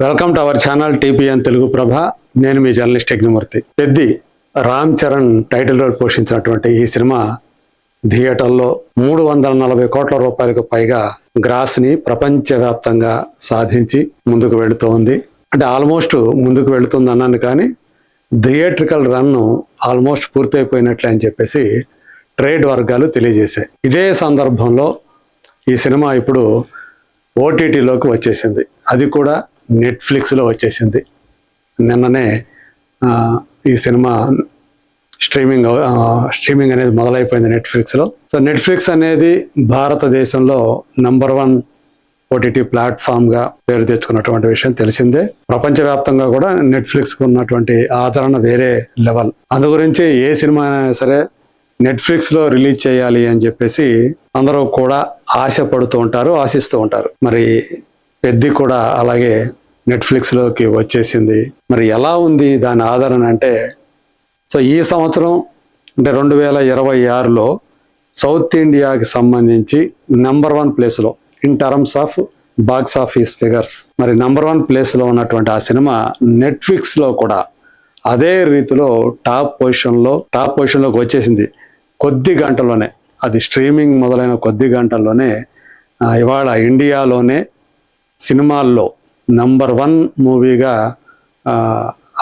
Welcome to our channel TPN Telugu Prabha. నేను మీ journalist Yagnamurthy. Peddi Ram Charan title role పోషించినటువంటి ఈ సినిమా థియేటర్లో 340 కోట్ల రూపాయలకు పైగా గ్రాస్ ని ప్రపంచవ్యాప్తంగా సాధించి ముందుకు వెళుతూ ఉంది. అంటే ఆల్మోస్ట్ ముందుకు వెళుతుంది అన్నాను, కానీ థియేట్రికల్ రన్ ఆల్మోస్ట్ పూర్తయిపోయినట్లే అని చెప్పేసి ట్రేడ్ వర్గాలు తెలియజేశాయి. ఇదే సందర్భంలో ఈ సినిమా ఇప్పుడు ఓటీటీలోకి వచ్చేసింది. అది కూడా నెట్ఫ్లిక్స్లో వచ్చేసింది. నిన్ననే ఈ సినిమా స్ట్రీమింగ్ అనేది మొదలైపోయింది నెట్ఫ్లిక్స్లో. సో నెట్ఫ్లిక్స్ అనేది భారతదేశంలో #1 ఓటీటీ ప్లాట్ఫామ్గా పేరు తెచ్చుకున్నటువంటి విషయం తెలిసిందే. ప్రపంచవ్యాప్తంగా కూడా నెట్ఫ్లిక్స్కి ఉన్నటువంటి ఆదరణ వేరే లెవెల్. అందు గురించి ఏ సినిమా అయినా సరే నెట్ఫ్లిక్స్లో రిలీజ్ చేయాలి అని చెప్పేసి అందరూ కూడా ఆశపడుతూ ఉంటారు, ఆశిస్తూ ఉంటారు. మరి పెద్ది కూడా అలాగే నెట్ఫ్లిక్స్లోకి వచ్చేసింది. మరి ఎలా ఉంది దాని ఆదరణ అంటే, సో ఈ సంవత్సరం అంటే 2026లో సౌత్ ఇండియాకి సంబంధించి #1 ప్లేస్లో in terms of box office figures మరి #1 ప్లేస్లో ఉన్నటువంటి ఆ సినిమా నెట్ఫ్లిక్స్లో కూడా అదే రీతిలో టాప్ పొజిషన్లోకి వచ్చేసింది. కొద్ది గంటల్లోనే, అది స్ట్రీమింగ్ మొదలైన కొద్ది గంటల్లోనే ఇవాళ ఇండియాలోనే సినిమాల్లో #1 మూవీగా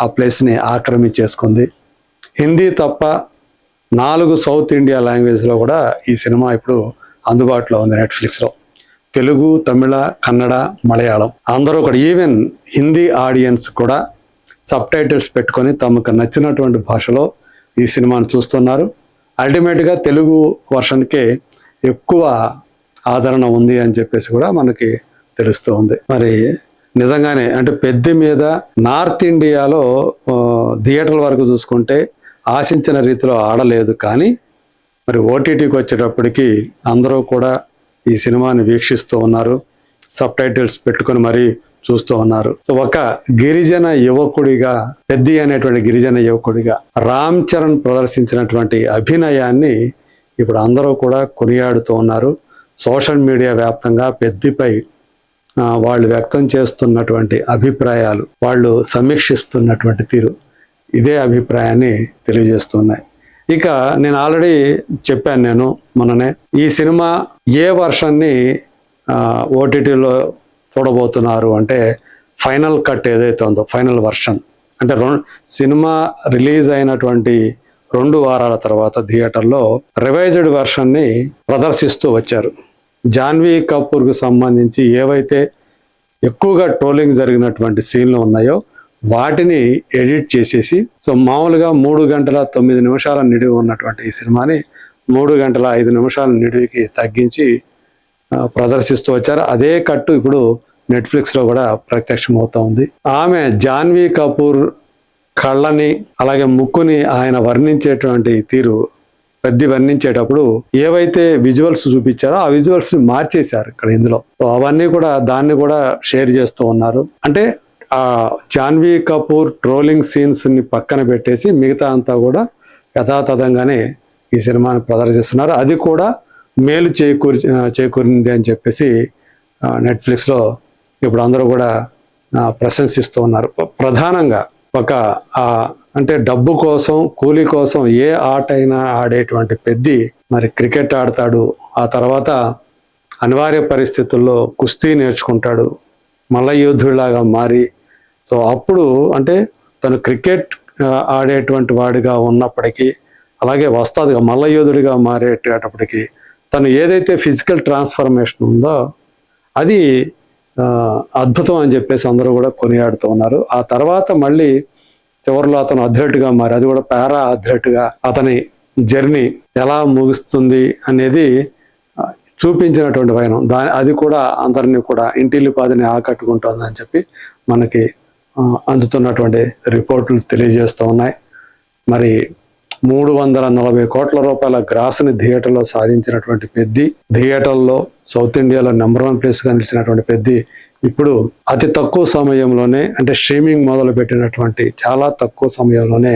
ఆ ప్లేస్ని ఆక్రమించేసుకుంది. హిందీ తప్ప 4 సౌత్ ఇండియా లాంగ్వేజ్లో కూడా ఈ సినిమా ఇప్పుడు అందుబాటులో ఉంది నెట్ఫ్లిక్స్లో. తెలుగు, తమిళ, కన్నడ, మలయాళం అందరూ కూడా, ఈవెన్ హిందీ ఆడియన్స్ కూడా సబ్ టైటిల్స్ పెట్టుకొని తమకు నచ్చినటువంటి భాషలో ఈ సినిమాను చూస్తున్నారు. అల్టిమేట్గా తెలుగు వర్షన్కే ఎక్కువ ఆదరణ ఉంది అని చెప్పేసి కూడా మనకి తెలుస్తూ ఉంది. మరి నిజంగానే అంటే పెద్ది మీద నార్త్ ఇండియాలో థియేటర్ల వరకు చూసుకుంటే ఆశించిన రీతిలో ఆడలేదు, కానీ మరి ఓటీటీకి వచ్చేటప్పటికి అందరూ కూడా ఈ సినిమాని వీక్షిస్తూ ఉన్నారు, సబ్ టైటిల్స్ పెట్టుకొని మరీ చూస్తూ ఉన్నారు. సో ఒక గిరిజన యువకుడిగా, పెద్ది అనేటువంటి గిరిజన యువకుడిగా రామ్ చరణ్ ప్రదర్శించినటువంటి అభినయాన్ని ఇప్పుడు అందరూ కూడా కొనియాడుతూ ఉన్నారు. సోషల్ మీడియా వ్యాప్తంగా పెద్దిపై వాళ్ళు వ్యక్తం చేస్తున్నటువంటి అభిప్రాయాలు, వాళ్ళు సమీక్షిస్తున్నటువంటి తీరు ఇదే అభిప్రాయాన్ని తెలియజేస్తున్నాయి. ఇక నేను ఆల్రెడీ చెప్పాను మొన్ననే, ఈ సినిమా ఏ వర్షన్ని ఓటీటీలో చూడబోతున్నారు అంటే ఫైనల్ కట్ ఏదైతే ఉందో, ఫైనల్ వర్షన్ అంటే సినిమా రిలీజ్ అయినటువంటి 2 వారాల తర్వాత థియేటర్లో రివైజ్డ్ వర్షన్ని ప్రదర్శిస్తూ వచ్చారు. జాన్వీ కపూర్కు సంబంధించి ఏవైతే ఎక్కువగా ట్రోలింగ్ జరిగినటువంటి సీన్లు ఉన్నాయో వాటిని ఎడిట్ చేసేసి, సో మామూలుగా 3 గంటల 9 నిమిషాల నిడివి ఉన్నటువంటి ఈ సినిమాని 3 గంటల 5 నిమిషాల నిడివికి తగ్గించి ప్రదర్శిస్తూ వచ్చారు. అదే కట్టు ఇప్పుడు నెట్ఫ్లిక్స్లో కూడా ప్రత్యక్షమవుతా ఉంది. ఆమె జాన్వీ కపూర్ కళ్ళని అలాగే ముక్కుని ఆయన వర్ణించేటువంటి తీరు, పెద్ది వర్ణించేటప్పుడు ఏవైతే విజువల్స్ చూపించారో ఆ విజువల్స్ ని మార్చేశారు ఇక్కడ ఇందులో. అవన్నీ కూడా దాన్ని కూడా షేర్ చేస్తూ ఉన్నారు. అంటే ఆ జాన్వీ కపూర్ ట్రోలింగ్ సీన్స్ ని పక్కన పెట్టేసి మిగతా అంతా కూడా యథాతథంగానే ఈ సినిమాని ప్రదర్శిస్తున్నారు. అది కూడా మేలు చేకూరింది అని చెప్పేసి నెట్ఫ్లిక్స్లో ఇప్పుడు అందరూ కూడా ప్రశంసిస్తూ ఉన్నారు. ప్రధానంగా ఒక అంటే డబ్బు కోసం, కూలీ కోసం ఏ ఆట అయినా ఆడేటువంటి పెద్ది మరి క్రికెట్ ఆడతాడు, ఆ తర్వాత అనివార్య పరిస్థితుల్లో కుస్తీ నేర్చుకుంటాడు, మల్ల యోధుడిలాగా మారి, సో అప్పుడు అంటే తను క్రికెట్ ఆడేటువంటి వాడిగా ఉన్నప్పటికీ, అలాగే వస్తాదుగా మల్ల యోధుడిగా మారేటప్పటికీ తను ఏదైతే ఫిజికల్ ట్రాన్స్ఫర్మేషన్ ఉందో అది అద్భుతం అని చెప్పేసి అందరూ కూడా కొనియాడుతూ ఉన్నారు. ఆ తర్వాత మళ్ళీ చివరిలో అతను అథ్లెట్గా మారి, అది కూడా పారా అథ్లెట్గా అతని జర్నీ ఎలా ముగుస్తుంది అనేది చూపించినటువంటి వైనం అది కూడా అందరినీ కూడా ఇంటిల్లిపాదిని ఆకట్టుకుంటుంది అని చెప్పి మనకి అందుతున్నటువంటి రిపోర్టులు తెలియజేస్తూ ఉన్నాయి. మరి 340 కోట్ల రూపాయల గ్రాస్ని థియేటర్లో సాధించినటువంటి పెద్ది, థియేటర్లో సౌత్ ఇండియాలో #1 ప్లేస్గా నిలిచినటువంటి పెద్ది ఇప్పుడు అతి తక్కువ సమయంలోనే, అంటే స్ట్రీమింగ్ మొదలు పెట్టినటువంటి చాలా తక్కువ సమయంలోనే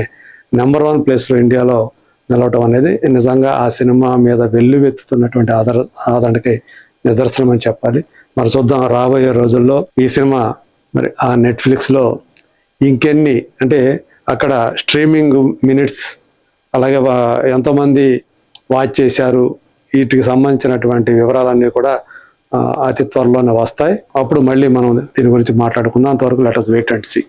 #1 ప్లేస్లో ఇండియాలో నిలవటం అనేది నిజంగా ఆ సినిమా మీద వెల్లువెత్తుతున్నటువంటి ఆదరణకి నిదర్శనం అని చెప్పాలి. మరి చూద్దాం రాబోయే రోజుల్లో ఈ సినిమా మరి ఆ నెట్ఫ్లిక్స్లో ఇంకెన్ని అంటే అక్కడ స్ట్రీమింగ్ మినిట్స్, అలాగే ఎంతమంది వాచ్ చేశారు, వీటికి సంబంధించినటువంటి వివరాలన్నీ కూడా అతి త్వరలోనే వస్తాయి. అప్పుడు మళ్ళీ మనం దీని గురించి మాట్లాడుకుందాం. అంతవరకు let us wait and see.